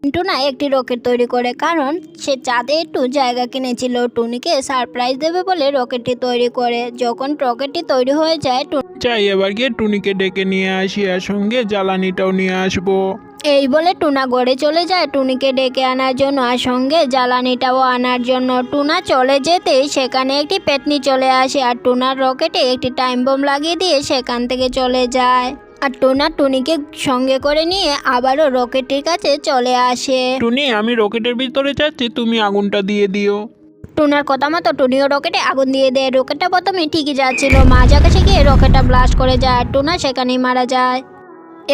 Tuna একটি rocket তৈরি করে, কারণ সে চাঁদে একটু জায়গা কিনেছিল। টুনিকে সারপ্রাইজ দেবে বলে রকেটটি তৈরি করে। যখন রকেটটি তৈরি হয়ে যায়, চাই এবার গিয়ে টুনিকে ডেকে নিয়ে আসি, আর সঙ্গে জ্বালানিটাও নিয়ে আসবো। এই বলে টুনা ঘরে চলে যায় টুনিকে ডেকে আনার জন্য, আর সঙ্গে জ্বালানিটাও আনার জন্য। টুনা চলে যেতেই সেখানে একটি পেতনি চলে আসে, আর টুনার রকেটে একটি টাইম বোম লাগিয়ে দিয়ে সেখান থেকে চলে যায়। আর টুনা টুনিকে সঙ্গে করে নিয়ে আবারও রকেটের কাছে চলে আসে। টুনি, আমি রকেটের ভিতরে যাচ্ছি, তুমি আগুনটা দিয়ে দিও। টুনার কথা মতো টুনিও রকেটে আগুন দিয়ে দেয়। রকেটটা প্রথমে ঠিকই যাচ্ছিল, মাঝ আকাশে গিয়ে রকেটটা ব্লাস্ট করে যায়, আর টুনা সেখানেই মারা যায়।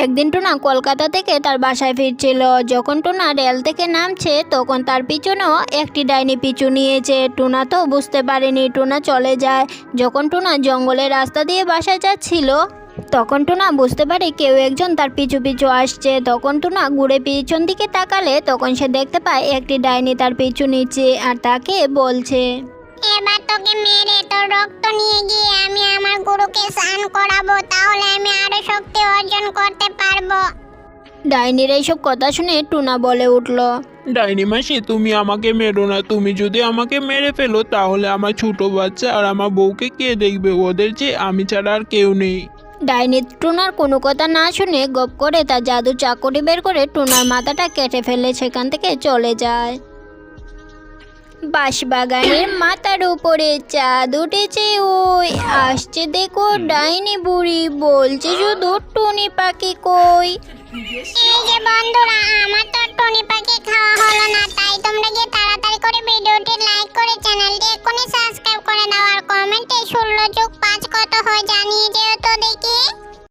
একদিন টুনা কলকাতা থেকে তার বাসায় ফিরছিল। যখন টুনা রেল থেকে নামছে, তখন তার পিছনেও একটি ডাইনি পিছু নিয়েছে। টুনা তো বুঝতে পারেনি, টুনা চলে যায়। যখন টুনা জঙ্গলের রাস্তা দিয়ে বাসায় যাচ্ছিল, তখন টুনা বুঝতে পারে কেউ একজন তার পিছু পিছু আসছে। তখন টুনা ঘুরে পিছন দিকে তাকালে, তখন সে দেখতে পায় একটি ডাইনি তার পিছু নিচ্ছে, আর তাকে বলছে, এবার তোকে মেরে তোর রক্ত নিয়ে গিয়ে আমি আমার গুরুকে স্নান করাবো, তাহলে আমি আরো শক্তি অর্জন করতে পারবো। ডাইনির এইসব কথা শুনে টুনা বলে উঠল, ডাইনি মাসি, তুমি আমাকে মেরো না। তুমি যদি আমাকে মেরে ফেলো, তাহলে আমার ছোট বাচ্চা আর আমার বউকে কে দেখবে? ওদের যে আমি ছাড়া আর কেউ নেই। ডাইনি টুনার কোনো কথা না শুনে গপ করে তার জাদু চাকুরি বের করে টুনার মাথাটা কেটে ফেলে সেখান থেকে চলে যায়। বাঁশবাগানের মাথার উপরে চাঁদ উঠেছে, ওই আসছে দেখো ডাইনি বুড়ি, বলছে শুধু টুনি পাখি কই। এই যে বন্ধুরা, আমার তো টনি পাখি খাওয়া হলো না, তাই তোমরা গিয়ে তাড়াতাড়ি করে ভিডিওটি লাইক করে চ্যানেলটি এক্ষুনি সাবস্ক্রাইব করে দাও, আর কমেন্টে 16 যোগ 5 কত হয় জানিয়ে যেও তো দেখি।